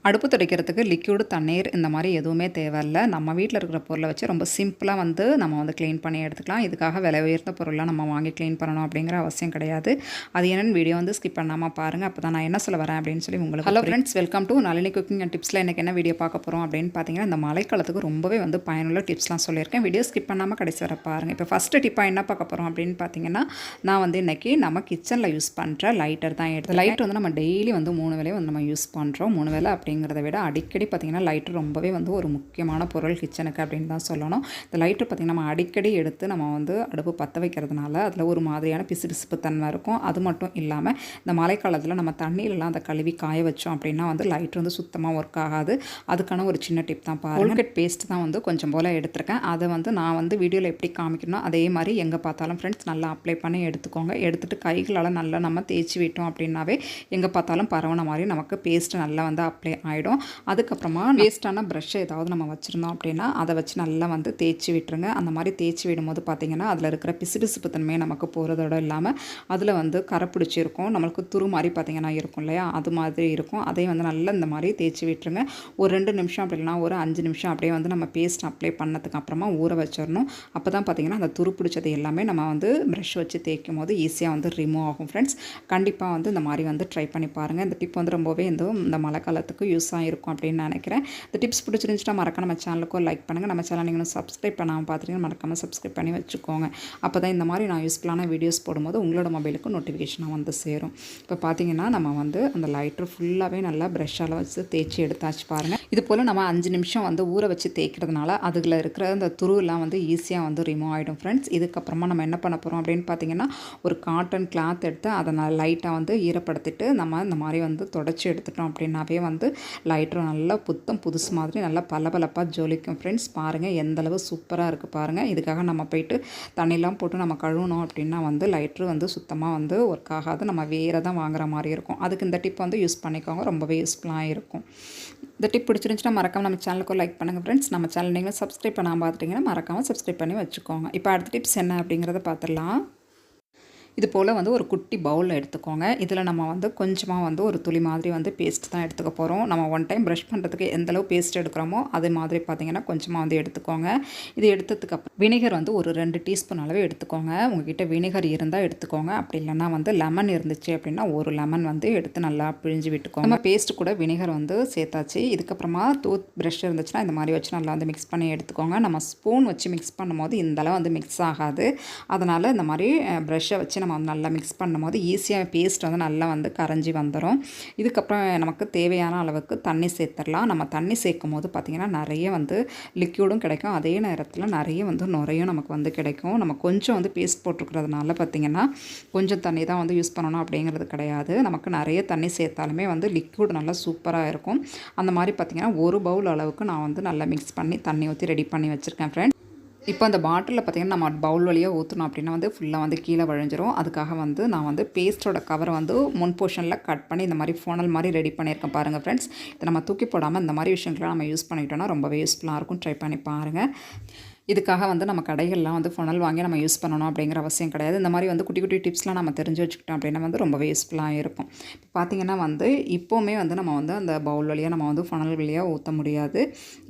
அடுப்பு துடைக்கிறதுக்கு லிக்விடு தண்ணீர் இந்த மாதிரி எதுவுமே தேவையில்ல. நம்ம வீட்டில் இருக்கிற பொருளை வச்சு ரொம்ப சிம்பிளாக வந்து நம்ம வந்து க்ளீன் பண்ணி எடுத்துக்கலாம். இதுக்காக விலை உயர்ந்த பொருள்லாம் நம்ம வாங்கி க்ளீன் பண்ணணும் அப்படிங்கிற அவசியம் கிடையாது. அது என்னென்னு வீடியோ வந்து ஸ்கிப் பண்ணாமல் பாருங்கள். அப்போ தான் நான் என்ன சொல்ல வரேன் அப்படின்னு சொல்லி உங்களுக்கு. Hello friends, welcome to Nalini cooking and டிப்ஸில் எனக்கு என்ன வீடியோ பார்க்க போகிறோம் அப்படின்னு பார்த்தீங்கன்னா, இந்த மழைக்காலத்துக்கு ரொம்பவே வந்து பயனுள்ள டிப்ஸ்லாம் சொல்லியிருக்கேன். வீடியோ ஸ்கிப் பண்ணாமல் கடைசி வர பாருங்கள். இப்போ ஃபஸ்ட்டு டிப்பாக என்ன பார்க்க போகிறோம் அப்படின்னு பார்த்தீங்கன்னா, நான் வந்து இன்றைக்கி நம்ம கிச்சனில் யூஸ் பண்ணுற லைட்டர் தான் எடுத்து. லைட் வந்து நம்ம டெய்லி வந்து 3 வேளையும் வந்து நம்ம யூஸ் பண்ணுறோம். 3 வேளை அப்படிங்கிறத விட அடிக்கடி பார்த்திங்கன்னா லைட்ரு ரொம்பவே வந்து ஒரு முக்கியமான பொருள் கிச்சனுக்கு அப்படின்னு தான் சொல்லணும். இந்த லைட்ரு பார்த்திங்கன்னா நம்ம அடிக்கடி எடுத்து நம்ம வந்து அடுப்பு பற்ற வைக்கிறதுனால அதில் ஒரு மாதிரியான பிசுபிசுப்பு தன்மை இருக்கும். அது மட்டும் இல்லாமல் இந்த மழைக்காலத்தில் நம்ம தண்ணீரெலாம் அந்த கழுவி காய வச்சோம் அப்படின்னா வந்து லைட்ரு வந்து சுத்தமாக ஒர்க் ஆகாது. அதுக்கான ஒரு சின்ன டிப் தான் பாருங்கள். கோல்கேட் பேஸ்ட் தான் வந்து கொஞ்சம் போல் எடுத்திருக்கேன். அதை வந்து நான் வந்து வீடியோவில் எப்படி காமிக்கணும் அதே மாதிரி எங்கே பார்த்தாலும் ஃப்ரெண்ட்ஸ் நல்லா அப்ளை பண்ணி எடுத்துக்கோங்க. எடுத்துகிட்டு கைகளால் நல்லா நம்ம தேய்ச்சி விட்டோம் அப்படின்னாவே எங்கே பார்த்தாலும் பரவன மாதிரி நமக்கு பேஸ்ட்டு நல்லா வந்து அப்ளை ஆகிடும். அதுக்கப்புறமா வேஸ்ட்டான ப்ரஷ்ஷை ஏதாவது நம்ம வச்சுருந்தோம் அப்படின்னா அதை வச்சு நல்லா வந்து தேய்ச்சி விட்டுருங்க. அந்த மாதிரி தேய்ச்சி விடும்போது பார்த்திங்கன்னா அதில் இருக்கிற பிசுபிசுப்பு தன்மையை நமக்கு போகிறதோடு இல்லாமல் அதில் வந்து கரை பிடிச்சிருக்கும். நம்மளுக்கு துரு மாதிரி பார்த்திங்கன்னா இருக்கும் இல்லையா, அது மாதிரி இருக்கும். அதையும் வந்து நல்லா இந்த மாதிரி தேய்ச்சி விட்டுருங்க. ஒரு 2 நிமிஷம் அப்படின்னா ஒரு 5 நிமிஷம் அப்படியே வந்து நம்ம பேஸ்ட் அப்ளை பண்ணதுக்கு அப்புறமா ஊற வச்சிடணும். அப்போ தான் பார்த்திங்கன்னா அந்த துரு பிடிச்சது எல்லாமே நம்ம வந்து ப்ரஷ் வச்சு தேய்க்கும் போது ஈஸியாக வந்து ரிமூவ் ஆகும். ஃப்ரெண்ட்ஸ், கண்டிப்பாக வந்து இந்த மாதிரி வந்து ட்ரை பண்ணி பாருங்கள். இந்த டிப் வந்து ரொம்பவே இந்த மழை காலத்துக்கு யூஸாக இருக்கும் அப்படின்னு நினைக்கிறேன். இந்த டிப்ஸ் பிடிச்சிருந்துச்சுன்னா மறக்காம நம்ம சேனலுக்கும் லைக் பண்ணுங்கள். நம்ம சேனல் நீங்களும் சப்ஸ்கிரைப் பண்ணாமல் பார்த்துட்டீங்கன்னா மறக்காமல் சப்ஸ்கிரைப் பண்ணி வச்சுக்கோங்க. அப்போ தான் இந்த மாதிரி நான் யூஸ்ஃபுல்லான வீடியோஸ் போடும்போது உங்களோட மொபைலுக்கு நோட்டிஃபிகேஷனாக வந்து சேரும். இப்போ பார்த்தீங்கன்னா நம்ம வந்து அந்த லைட்ரு ஃபுல்லாகவே நல்லா ப்ரஷ்ஷால் வச்சு தேய்ச்சி எடுத்தாச்சு பாருங்கள். இது போல் நம்ம 5 நிமிஷம் வந்து ஊற வச்சு தேய்க்கிறதுனால அதில் இருக்கிற அந்த துருவெல்லாம் வந்து ஈஸியாக வந்து ரிமூவ் ஆகிடும். ஃப்ரெண்ட்ஸ், இதுக்கப்புறமா நம்ம என்ன பண்ண போகிறோம் அப்படின்னு பார்த்தீங்கன்னா, ஒரு காட்டன் கிளாத் எடுத்து அதை லைட்டாக வந்து ஈரப்படுத்திட்டு நம்ம இந்த மாதிரி வந்து தொடச்சி எடுத்துட்டோம் அப்படின்னாவே வந்து லைட்ரு நல்லா புத்தம் புதுசு மாதிரி நல்லா பளபளப்பாக ஜொலிக்கும். ஃப்ரெண்ட்ஸ், பாருங்கள் எந்தளவு சூப்பராக இருக்குது பாருங்கள். இதுக்காக நம்ம போய்ட்டு தண்ணிலாம் போட்டு நம்ம கழுவணும் அப்படின்னா வந்து லைட்ரு வந்து சுத்தமாக வந்து ஒர்க் ஆகாது. நம்ம வேறு தான் வாங்குற மாதிரி இருக்கும். அதுக்கு இந்த டிப் வந்து யூஸ் பண்ணிக்கோங்க. ரொம்பவே யூஸ்ஃபுல்லாக இருக்கும். இந்த டிப் பிடிச்சிருந்துச்சுன்னா மறக்காமல் நம்ம சேனலுக்கும் லைக் பண்ணுங்கள். ஃப்ரெண்ட்ஸ், நம்ம சேனல் நீங்களும் சப்ஸ்கிரைப் பண்ணாமல் பார்த்துட்டிங்கன்னா மறக்காமல் சப்ஸ்கிரைப் பண்ணி வச்சுக்கோங்க. இப்போ அடுத்த டிப்ஸ் என்ன அப்படிங்கிறத பார்த்துடலாம். இது போல் வந்து ஒரு குட்டி பவுலில் எடுத்துக்கோங்க. இதில் நம்ம வந்து கொஞ்சமாக வந்து ஒரு துளி மாதிரி வந்து பேஸ்ட் தான் எடுத்துக்க போகிறோம். நம்ம ஒன் டைம் ப்ரஷ் பண்ணுறதுக்கு எந்தளவு பேஸ்ட் எடுக்கிறோமோ அது மாதிரி பார்த்திங்கன்னா கொஞ்சமாக வந்து எடுத்துக்கோங்க. இது எடுத்ததுக்கப்புறம் வினிகர் வந்து ஒரு 2 டீஸ்பூன் அளவு எடுத்துக்கோங்க. உங்கள்கிட்ட வினிகர் இருந்தால் எடுத்துக்கோங்க. அப்படி இல்லைன்னா வந்து லெமன் இருந்துச்சு அப்படின்னா ஒரு லெமன் வந்து எடுத்து நல்லா பிழிஞ்சு விட்டுக்கோங்க. நம்ம பேஸ்ட்டு கூட வினிகர் வந்து சேர்த்தாச்சு. இதுக்கப்புறமா டூத் ப்ரஷ் இருந்துச்சுன்னா இந்த மாதிரி வச்சு நல்லா வந்து மிக்ஸ் பண்ணி எடுத்துக்கோங்க. நம்ம ஸ்பூன் வச்சு மிக்ஸ் பண்ணும்போது இந்தளவு வந்து மிக்ஸ் ஆகாது. அதனால் இந்த மாதிரி ப்ரஷ்ஷை வச்சு நம்ம வந்து நல்லா மிக்ஸ் பண்ணும்போது ஈஸியாக பேஸ்ட் வந்து நல்லா வந்து கரைஞ்சி வந்துடும். இதுக்கப்புறம் நமக்கு தேவையான அளவுக்கு தண்ணி சேர்த்துடலாம். நம்ம தண்ணி சேர்க்கும் போது பார்த்திங்கன்னா நிறைய வந்து லிக்யூடும் கிடைக்கும். அதே நேரத்தில் நிறைய வந்து நுரையும் நமக்கு வந்து கிடைக்கும். நம்ம கொஞ்சம் வந்து பேஸ்ட் போட்டிருக்கிறதுனால பார்த்திங்கன்னா கொஞ்சம் தண்ணி தான் வந்து யூஸ் பண்ணணும் அப்படிங்கிறது கிடையாது. நமக்கு நிறைய தண்ணி சேர்த்தாலுமே வந்து லிக்யூட் நல்லா சூப்பராக இருக்கும். அந்த மாதிரி பார்த்திங்கன்னா ஒரு பவுல் அளவுக்கு நான் வந்து நல்லா மிக்ஸ் பண்ணி தண்ணி ஊற்றி ரெடி பண்ணி வச்சுருக்கேன். ஃப்ரெண்ட், இப்போ அந்த பாட்டிலில் பார்த்திங்கன்னா நம்ம பவுல் வழியாக ஊற்றணும் அப்படின்னா வந்து ஃபுல்லாக வந்து கீழே வழிஞ்சிரும். அதுக்காக வந்து நான் வந்து பேஸ்ட்டோட கவரை வந்து முன் போர்ஷனில் கட் பண்ணி இந்த மாதிரி ஃபோனல் மாதிரி ரெடி பண்ணியிருக்கேன் பாருங்கள். ஃப்ரெண்ட்ஸ், இதை நம்ம தூக்கி போடாமல் இந்த மாதிரி விஷயங்கள்லாம் நம்ம யூஸ் பண்ணிக்கிட்டோம்னா ரொம்பவே யூஸ்ஃபுல்லாக இருக்கும். ட்ரை பண்ணி பாருங்கள். இதுக்காக வந்து நம்ம கடைகள்லாம் வந்து ஃபுனல் வாங்கி நம்ம யூஸ் பண்ணணும் அப்படிங்கிற அவசியம் கிடையாது. இந்த மாதிரி வந்து குட்டி குட்டி டிப்ஸ்லாம் நம்ம தெரிஞ்சு வச்சுக்கிட்டோம் அப்படின்னா வந்து ரொம்பவே யூஸ்ஃபுல்லாக இருக்கும். இப்போ பார்த்திங்கன்னா வந்து இப்போவுமே வந்து நம்ம வந்து அந்த பவுல் வழியாக நம்ம வந்து ஃபுனல் வழியாக ஊற்ற முடியாது.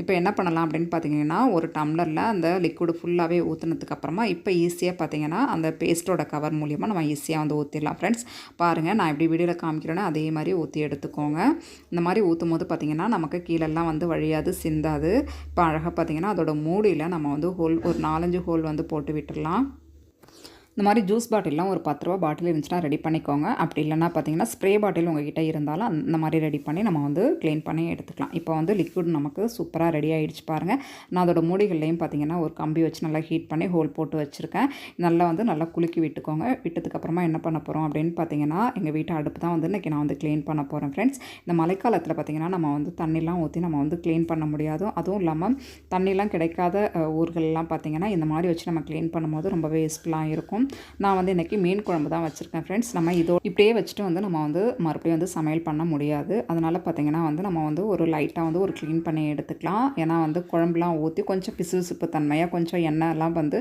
இப்போ என்ன பண்ணலாம் அப்படின்னு பார்த்தீங்கன்னா, ஒரு டம்ளரில் அந்த லிக்விடு ஃபுல்லாகவே ஊற்றுனதுக்கப்புறமா இப்போ ஈஸியாக பார்த்திங்கன்னா அந்த பேஸ்ட்டோட கவர் மூலியமாக நம்ம ஈஸியாக வந்து ஊற்றிடலாம். ஃப்ரெண்ட்ஸ், பாருங்கள் நான் எப்படி வீடியோவில் காமிக்கிறேன்னா அதே மாதிரி ஊற்றி எடுத்துக்கோங்க. இந்த மாதிரி ஊற்றும் போது பார்த்திங்கன்னா நமக்கு கீழெல்லாம் வந்து வழியாது, சிந்தாது. இப்போ அழகாக பார்த்திங்கன்னா அதோட மூடியில் நம்ம வந்து ஹோல் ஒரு 4-5 ஹோல் வந்து போட்டு விட்டுடலாம். இந்த மாதிரி ஜூஸ் பாட்டில்லாம் ஒரு 10 ரூபா பாட்டில் இருந்துச்சுன்னா ரெடி பண்ணிக்கோங்க. அப்படி இல்லைன்னா பார்த்தீங்கன்னா ஸ்ப்ரே பாட்டில் உங்கள்கிட்ட இருந்தாலும் அந்த மாதிரி ரெடி பண்ணி நம்ம வந்து க்ளீன் பண்ணி எடுத்துக்கலாம். இப்போ வந்து லிக்விட் நமக்கு சூப்பராக ரெடி ஆகிடுச்சு பாருங்கள். நான் அதோட மூடிகள்லையும் பார்த்தீங்கன்னா ஒரு கம்பி வச்சு நல்லா ஹீட் பண்ணி ஹோல் போட்டு வச்சுருக்கேன். நல்லா குலுக்கி விட்டுக்கோங்க. விட்டதுக்கப்புறமா என்ன பண்ண போகிறோம் அப்படின்னு பார்த்தீங்கன்னா, எங்கள் வீட்டு அடுப்பு தான் வந்து இன்றைக்கி நான் வந்து க்ளீன் பண்ண போகிறேன். ஃப்ரெண்ட்ஸ், இந்த மழைக்காலத்தில் பார்த்திங்கன்னா நம்ம வந்து தண்ணிலாம் ஊற்றி நம்ம வந்து க்ளீன் பண்ண முடியாது. அதுவும் இல்லாமல் தண்ணிலாம் கிடைக்காத ஊர்களெலாம் பார்த்திங்கன்னா இந்த மாதிரி வச்சு நம்ம க்ளீன் பண்ணும்போது ரொம்பவே யூஸ்ஃபுல்லாக இருக்கும். நான் வந்து இன்றைக்கி மீன் குழம்பு தான் வச்சுருக்கேன் ஃப்ரெண்ட்ஸ். நம்ம இப்படியே வச்சுட்டு வந்து நம்ம வந்து மறுபடியும் வந்து சமையல் பண்ண முடியாது. அதனால் பார்த்திங்கன்னா வந்து நம்ம வந்து ஒரு லைட்டாக வந்து ஒரு க்ளீன் பண்ணி எடுத்துக்கலாம். ஏன்னா வந்து குழம்புலாம் ஊற்றி கொஞ்சம் பிசுபிசுப்பு தன்மையாக கொஞ்சம் எண்ணெய்லாம் வந்து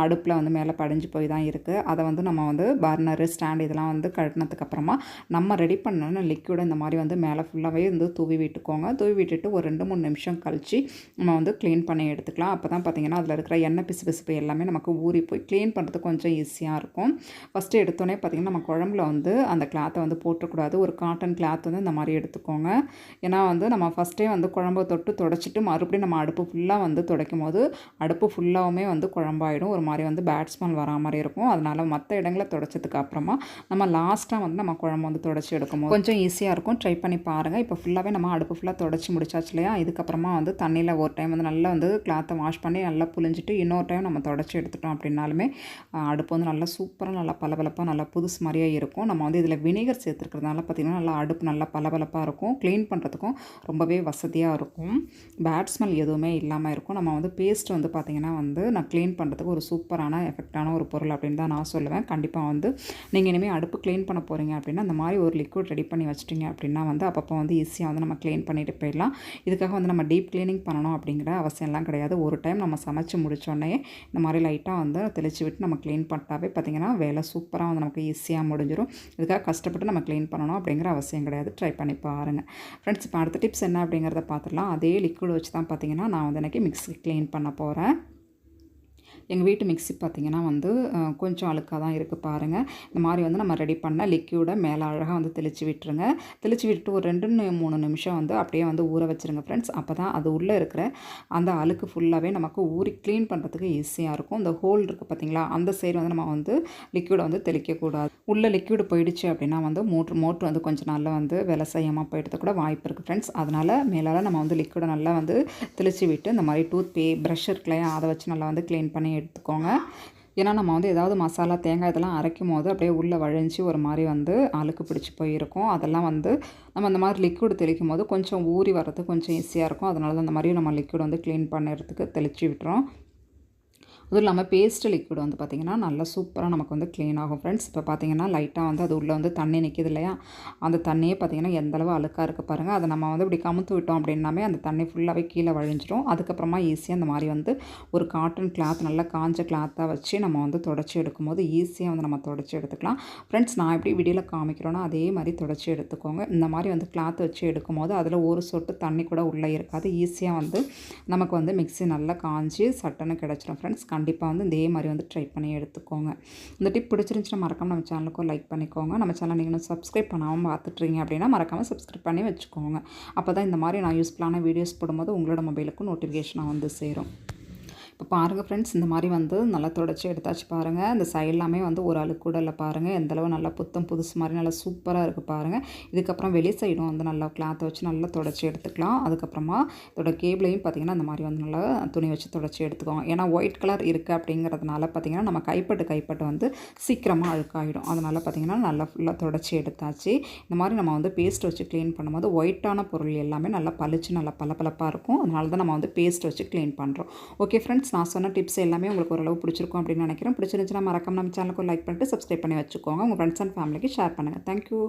அடுப்பில் வந்து மேலே படிஞ்சு போய் தான் இருக்குது. அதை வந்து நம்ம வந்து பர்னரு ஸ்டாண்ட் இதெல்லாம் வந்து கழட்டினதுக்கப்புறமா நம்ம ரெடி பண்ண லிக்விட் இந்த மாதிரி வந்து மேலே ஃபுல்லாகவே வந்து தூவி விட்டுக்கோங்க. தூவி விட்டுட்டு ஒரு 2-3 நிமிஷம் கழித்து நம்ம வந்து க்ளீன் பண்ணி எடுத்துக்கலாம். அப்போ தான் பார்த்திங்கன்னா அதில் இருக்கிற எண்ணெய் பிசுபிசுப்பு எல்லாமே நமக்கு ஊறி போய் க்ளீன் பண்ணுறது கொஞ்சம் ஈஸியாக இருக்கும். ஃபஸ்ட்டு எடுத்தோடனே பார்த்திங்கன்னா நம்ம குழம்புல வந்து அந்த கிளாத்தை வந்து போட்டக்கூடாது. ஒரு காட்டன் கிளாத் வந்து இந்த மாதிரி எடுத்துக்கோங்க. ஏன்னா வந்து நம்ம ஃபஸ்ட்டே வந்து குழம்பை தொடச்சிட்டு மறுபடியும் நம்ம அடுப்பு ஃபுல்லாக வந்து துடைக்கும் போது அடுப்பு ஃபுல்லாகவுமே வந்து குழம்பாயிடும். ஒரு மாதிரி வந்து பேட் ஸ்மெல் வரா மாதிரி இருக்கும். அதனால் மற்ற இடங்களை துடைச்சதுக்கு அப்புறமா நம்ம லாஸ்ட்டாக வந்து நம்ம குழம்பு வந்து துடைச்சி எடுக்கும்போது கொஞ்சம் ஈஸியாக இருக்கும். ட்ரை பண்ணி பாருங்கள். இப்போ ஃபுல்லாகவே நம்ம அடுப்பு ஃபுல்லாக துடைச்சி முடிச்சாச்சு இல்லையா? இதுக்கப்புறமா வந்து தண்ணியில் ஒரு டைம் வந்து நல்லா வந்து கிளாத்தை வாஷ் பண்ணி நல்லா புழிஞ்சிட்டு இன்னொரு டைம் நம்ம தொடச்சி எடுத்துட்டோம் அப்படின்னாலுமே அடுப்பு வந்து நல்லா சூப்பராக நல்லா பளபளப்பாக நல்லா புதுசு மாதிரியே இருக்கும். நம்ம வந்து இதில் வினிகர் சேர்த்துருக்கிறதுனால பார்த்திங்கன்னா நல்லா அடுப்பு நல்லா பளபளப்பாக இருக்கும். க்ளீன் பண்ணுறதுக்கும் ரொம்பவே வசதியாக இருக்கும். பேட் ஸ்மெல் எதுவுமே இல்லாமல் இருக்கும். நம்ம வந்து பேஸ்ட் வந்து பார்த்திங்கன்னா வந்து நான் க்ளீன் பண்ணுறதுக்கு ஒரு சூப்பரான எஃபெக்டான ஒரு பொருள் அப்படின்னு தான் நான் சொல்லுவேன். கண்டிப்பாக வந்து நீங்கள் இனிமேல் அடுப்பு க்ளீன் பண்ண போகிறீங்க அப்படின்னா அந்த மாதிரி ஒரு லிக்விட் ரெடி பண்ணி வச்சிட்டிங்க அப்படின்னா வந்து அப்பப்போ வந்து ஈஸியாக வந்து நம்ம க்ளீன் பண்ணிட்டு போயிடலாம். இதுக்காக வந்து நம்ம டீப் க்ளீனிங் பண்ணணும் அப்படிங்கிற அவசியம்லாம் கிடையாது. ஒரு டைம் நம்ம சமைச்சு முடிச்சோடனே இந்த மாதிரி லைட்டாக வந்து தெளித்து விட்டு நம்ம க்ளீன் பண்ணிட்டாவே பார்த்திங்கன்னா வேலை சூப்பராக வந்து நமக்கு ஈஸியாக முடிஞ்சிடும். இதுக்காக கஷ்டப்பட்டு நம்ம க்ளீன் பண்ணணும் அப்படிங்கிற அவசியம் கிடையாது. ட்ரை பண்ணி பாருங்கள் ஃப்ரெண்ட்ஸ். இப்போ அடுத்த டிப்ஸ் என்ன அப்படிங்கிறத பார்த்துடலாம். அதே லிக்விட் வச்சு தான் பார்த்திங்கன்னா நான் வந்து இன்றைக்கி மிக்ஸி க்ளீன் பண்ண போகிறேன். எங்கள் வீட்டு மிக்ஸி பார்த்திங்கன்னா வந்து கொஞ்சம் அழுக்காக தான் இருக்குது பாருங்கள். இந்த மாதிரி வந்து நம்ம ரெடி பண்ண லிக்யூடை மேலே அழகாக வந்து தெளித்து விட்டுருங்க. தெளித்து விட்டு ஒரு 2-3 நிமிஷம் வந்து அப்படியே வந்து ஊற வச்சுருங்க ஃப்ரெண்ட்ஸ். அப்போ தான் அது உள்ளே இருக்கிற அந்த அழுக்கு ஃபுல்லாகவே நமக்கு ஊறி க்ளீன் பண்ணுறதுக்கு ஈஸியாக இருக்கும். இந்த ஹோல் இருக்குது பார்த்திங்களா, அந்த சைடு வந்து நம்ம வந்து லிக்யூடை வந்து தெளிக்கக்கூடாது. உள்ளே லிக்யூடு போயிடுச்சு அப்படின்னா வந்து மோட்ரு வந்து கொஞ்சம் நாளில் வந்து வேலை செய்யாமல் போயிடுறது கூட வாய்ப்பு இருக்குது ஃப்ரெண்ட்ஸ். அதனால் மேலால் நம்ம வந்து லிக்யூடை நல்லா வந்து தெளித்து விட்டு இந்த மாதிரி ப்ரஷ் இருக்குல்லையா, அதை வச்சு நல்லா வந்து க்ளீன் பண்ணி எடுத்துக்கோங்க. ஏன்னா நம்ம வந்து ஏதாவது மசாலா தேங்காய் இதெல்லாம் அரைக்கும் போது அப்படியே உள்ளே வழிஞ்சு ஒரு மாதிரி வந்து அழுக்கு பிடிச்சி போயிருக்கும். அதெல்லாம் வந்து நம்ம அந்த மாதிரி லிக்விட் தெளிக்கும் போது கொஞ்சம் ஊறி வர்றது கொஞ்சம் ஈஸியாக இருக்கும். அதனால தான் அந்த மாதிரி நம்ம லிக்விட் வந்து க்ளீன் பண்ணுறதுக்கு தெளித்து விட்டுறோம். அதுவும் இல்லாமல் பேஸ்ட் லிக்விட் வந்து பார்த்திங்கன்னா நல்லா சூப்பராக நமக்கு வந்து க்ளீன் ஆகும் ஃப்ரெண்ட்ஸ். இப்போ பார்த்திங்கன்னா லைட்டாக வந்து அது உள்ளே வந்து தண்ணி நிற்கிது இல்லையா, அந்த தண்ணியே பார்த்திங்கன்னா எந்தளவு அழுக்காக இருக்குது பாருங்கள். அதை நம்ம வந்து இப்படி கமுத்து விட்டோம் அப்படின்னாமே அந்த தண்ணி ஃபுல்லாகவே கீழே வழிஞ்சிடும். அதுக்கப்புறமா ஈஸியாக அந்த மாதிரி வந்து ஒரு காட்டன் கிளாத் நல்லா காஞ்ச கிளாத்தாக வச்சு நம்ம வந்து தொடச்சி எடுக்கும்போது ஈஸியாக வந்து நம்ம தொடச்சி எடுத்துக்கலாம் ஃப்ரெண்ட்ஸ். நான் எப்படி வீடியோவில் காமிக்கிறோன்னா அதே மாதிரி தொடச்சி எடுத்துக்கோங்க. இந்த மாதிரி வந்து கிளாத் வச்சு எடுக்கும்போது அதில் ஒரு சொட்டு தண்ணி கூட உள்ளே இருக்காது. ஈஸியாக வந்து நமக்கு வந்து மிக்ஸி நல்லா காஞ்சி சட்டுன்னு கிடச்சிடும் ஃப்ரெண்ட்ஸ். கண்டிப்பாக வந்து இதே மாதிரி வந்து ட்ரை பண்ணி எடுத்துக்கோங்க. இந்த டிப் பிடிச்சிருந்துச்சுன்னா மறக்காமல் நம்ம சேனலுக்கும் லைக் பண்ணிக்கோங்க. நம்ம சேனல் நீங்கள் சப்ஸ்கிரைப் பண்ணாமல் பார்த்துட்றீங்க அப்படின்னா மறக்காமல் சப்ஸ்கிரைப் பண்ணி வச்சுக்கோங்க. அப்போ தான் இந்த மாதிரி நான் யூஸ்ஃபுல்லான வீடியோஸ் போடும்போது உங்களோட மொபைலுக்கும் நோட்டிஃபிகேஷனாக வந்து சேரும். இப்போ பாருங்கள் ஃப்ரெண்ட்ஸ், இந்த மாதிரி வந்து நல்லா தொடச்சி எடுத்தாச்சு பாருங்கள். இந்த சைட்லாமே வந்து ஒரு அழுக்கு கூட இல்லை பாருங்கள். எந்தளவு நல்லா புத்தம் புதுசு மாதிரி நல்லா சூப்பராக இருக்குது பாருங்கள். இதுக்கப்புறம் வெளி சைடும் வந்து நல்லா கிளாத்தை வச்சு நல்லா தொடச்சி எடுத்துக்கலாம். அதுக்கப்புறமா இதோட கேபிளையும் பார்த்திங்கன்னா இந்த மாதிரி வந்து நல்லா துணி வச்சு தொடச்சி எடுத்துக்கோங்க. ஏன்னா ஒயிட் கலர் இருக்குது அப்படிங்கிறதுனால பார்த்திங்கன்னா நம்ம கைப்பட்டு வந்து சீக்கிரமாக அழுக்காகிடும். அதனால் பார்த்திங்கன்னா நல்லா ஃபுல்லாக தொடச்சி எடுத்தாச்சு. இந்த மாதிரி நம்ம வந்து பேஸ்ட் வச்சு க்ளீன் பண்ணும்போது ஒயிட்டான பொருள் எல்லாமே நல்லா பளிச்சு நல்லா பளபளப்பாக இருக்கும். அதனால தான் நம்ம வந்து பேஸ்ட் வச்சு க்ளீன் பண்ணுறோம். ஓகே ஃப்ரெண்ட்ஸ், நான் சொன்ன டிப்ஸ் எல்லாமே உங்களுக்கு ஓரளவு பிடிச்சிருக்கும் அப்படின்னு நினைக்கிறேன். பிடிச்சிருந்துச்சுன்னா மறக்காம நம்ம சேனலுக்கு லைக் பண்ணிட்டு சப்ஸ்கிரைப் பண்ணி வச்சுக்கோங்க. உங்கள் ஃப்ரெண்ட்ஸ் அண்ட் ஃபேமிலிக்கு ஷேர் பண்ணுங்கள். தேங்க்யூ.